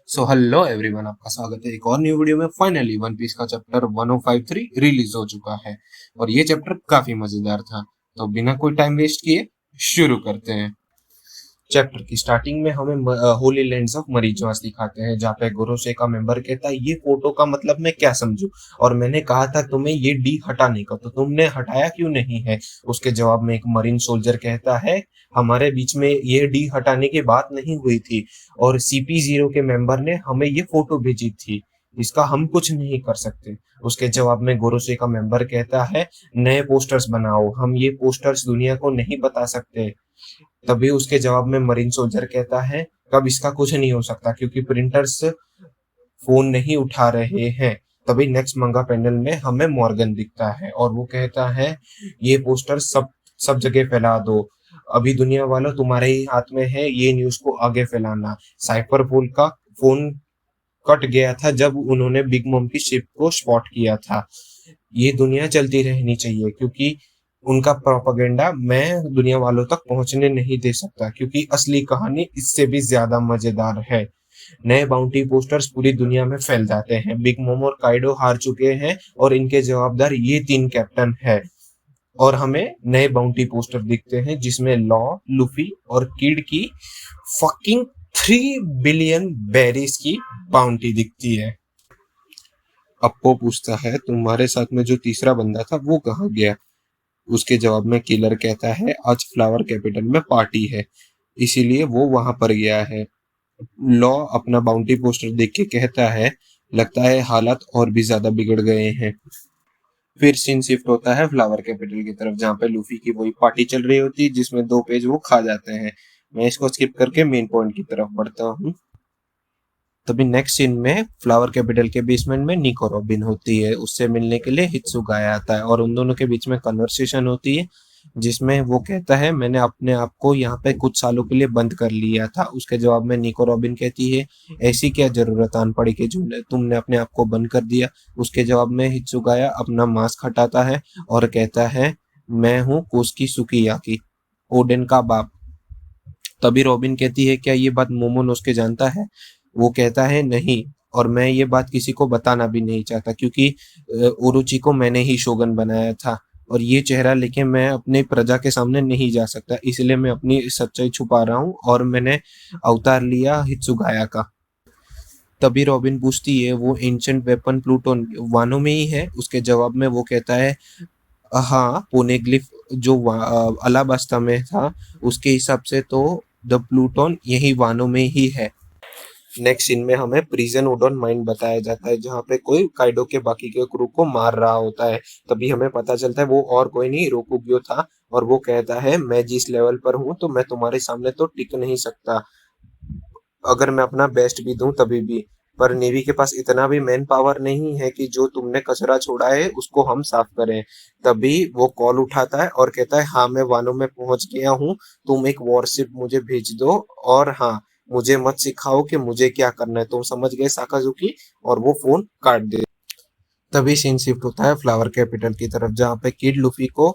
So hello everyone, आपका स्वागत है एक और न्यू वीडियो में। फाइनली वन पीस का चैप्टर 1053 रिलीज हो चुका है और ये चैप्टर काफी मजेदार था। तो बिना कोई टाइम वेस्ट किए शुरू करते हैं। चैप्टर की स्टार्टिंग में हमें होली लैंड्स ऑफ मरीचवास दिखाते हैं, जहाँ पे गोरोसे का मेंबर कहता है ये फोटो का मतलब मैं क्या समझू, और मैंने कहा था तुम्हें ये डी हटाने का, तो तुमने हटाया क्यों नहीं है। उसके जवाब में एक मरीन सोल्जर कहता है हमारे बीच में ये डी हटाने की बात नहीं हुई थी और CP0 के मेंबर ने हमें ये फोटो भेजी थी, इसका हम कुछ नहीं कर सकते। उसके जवाब में गोरोसे का मेंबर कहता है नए पोस्टर्स बनाओ, हम ये पोस्टर्स दुनिया को नहीं बता सकते। तभी उसके जवाब में मरीन सोल्जर कहता है कब इसका कुछ नहीं हो सकता क्योंकि प्रिंटर्स फोन नहीं उठा रहे हैं। तभी नेक्स्ट मंगा पैनल में हमें मॉर्गन दिखता है और वो कहता है ये पोस्टर सब सब जगह फैला दो, अभी दुनिया वालों तुम्हारे ही हाथ में है ये न्यूज को आगे फैलाना। साइफर पोल का फोन कट गया था जब उन्होंने बिग मॉम की शिप को स्पॉट किया था। ये दुनिया चलती रहनी चाहिए क्योंकि उनका प्रोपेगेंडा मैं दुनिया वालों तक पहुंचने नहीं दे सकता, क्योंकि असली कहानी इससे भी ज्यादा मजेदार है। नए बाउंटी पोस्टर्स पूरी दुनिया में फैल जाते हैं। बिग मोम और काइडो हार चुके हैं और इनके जवाबदार ये तीन कैप्टन है। और हमें नए बाउंटी पोस्टर दिखते हैं जिसमें लॉ, लूफी और किड की फकिंग 3 बिलियन बेरीज की बाउंटी दिखती है। अप्पो पूछता है तुम्हारे साथ में जो तीसरा बंदा था वो कहाँ गया। उसके जवाब में किलर कहता है आज फ्लावर कैपिटल में पार्टी है, इसीलिए वो वहां पर गया है। लॉ अपना बाउंटी पोस्टर देख के कहता है लगता है हालात और भी ज्यादा बिगड़ गए हैं। फिर सीन शिफ्ट होता है फ्लावर कैपिटल की तरफ, जहाँ पे लूफी की वही पार्टी चल रही होती है जिसमें 2 पेज वो खा जाते हैं। मैं इसको स्किप करके मेन पॉइंट की तरफ बढ़ता हूँ। तभी नेक्स्ट सीन में फ्लावर कैपिटल के बेसमेंट में निको रॉबिन होती है, उससे मिलने के लिए हित्सुगाया आता है और उन दोनों के बीच में कन्वर्सेशन होती है जिसमें वो कहता है मैंने अपने आप को यहाँ पे कुछ सालों के लिए बंद कर लिया था। उसके जवाब में निको रॉबिन कहती है ऐसी क्या जरूरत आन पड़ी कि जो तुमने अपने आप को बंद कर दिया। उसके जवाब में हित्सुगाया अपना मास्क हटाता है और कहता है मैं हूँ कोस्की सुकियाकी, ओडेन का बाप। तभी रॉबिन कहती है क्या ये बात मोमोनोसके जानता है। वो कहता है नहीं, और मैं ये बात किसी को बताना भी नहीं चाहता क्योंकि ओरोची को मैंने ही शोगन बनाया था और ये चेहरा लेके मैं अपने प्रजा के सामने नहीं जा सकता, इसलिए मैं अपनी सच्चाई छुपा रहा हूँ और मैंने अवतार लिया हित्सुगाया का। तभी रॉबिन पूछती है वो एंशंट वेपन प्लूटोन वानो में ही है। उसके जवाब में वो कहता है हाँ, पोनेग्लिफ जो अलाबास्ता में था उसके हिसाब से तो द प्लूटोन यही वानो में ही है। नेक्स्ट सीन में हमें प्रिजन उडोन माइंड बताया जाता है जहाँ पे कोई काइडो के बाकी के क्रू को मार रहा होता है। तभी हमें पता चलता है वो और कोई नहीं रोकुग्यो था और वो कहता है मैं जिस लेवल पर हूँ तो मैं तुम्हारे सामने तो टिक नहीं सकता, अगर मैं अपना बेस्ट भी दूं तभी भी। पर नेवी के पास इतना भी मैन पावर नहीं है कि जो तुमने कचरा छोड़ा है उसको हम साफ करें। तभी वो कॉल उठाता है और कहता है हाँ मैं वानो में पहुंच गया हूँ, तुम एक वॉरशिप मुझे भेज दो और हाँ मुझे मत सिखाओ कि मुझे क्या करना है, तुम समझ गए साकाजुकी। और वो फोन काट दे। तभी सीन शिफ्ट होता है फ्लावर कैपिटल की तरफ, जहाँ पे किड लूफी को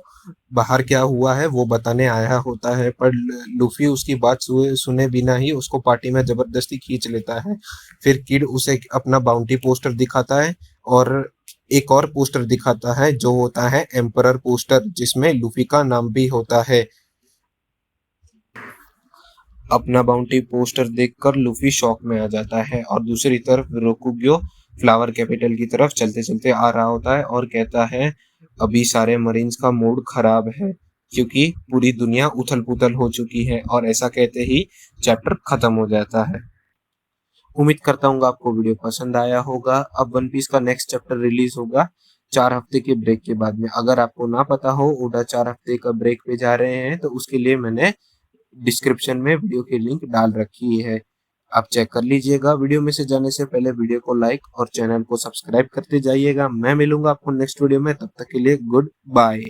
बाहर क्या हुआ है वो बताने आया होता है, पर लूफी उसकी बात सुने बिना ही उसको पार्टी में जबरदस्ती खींच लेता है। फिर किड उसे अपना बाउंटी पोस्टर दिखाता है और एक और पोस्टर दिखाता है जो होता है एम्परर पोस्टर, जिसमें लूफी का नाम भी होता है। अपना बाउंटी पोस्टर देखकर लूफी शॉक में आ जाता है और दूसरी तरफ रोकुग्यो फ्लावर कैपिटल की तरफ चलते चलते आ रहा होता है और कहता है अभी सारे मरीन्स का मूड खराब है क्योंकि पूरी दुनिया उथल पुथल हो चुकी है, और ऐसा कहते ही चैप्टर खत्म हो जाता है। उम्मीद करता हूँ आपको वीडियो पसंद आया होगा। अब वन पीस का नेक्स्ट चैप्टर रिलीज होगा 4 हफ्ते के ब्रेक के बाद में। अगर आपको ना पता हो ओडा 4 हफ्ते का ब्रेक पे जा रहे हैं तो उसके लिए मैंने डिस्क्रिप्शन में वीडियो की लिंक डाल रखी है, आप चेक कर लीजिएगा। वीडियो में से जाने से पहले वीडियो को लाइक और चैनल को सब्सक्राइब करते जाइएगा। मैं मिलूंगा आपको नेक्स्ट वीडियो में, तब तक के लिए गुड बाय।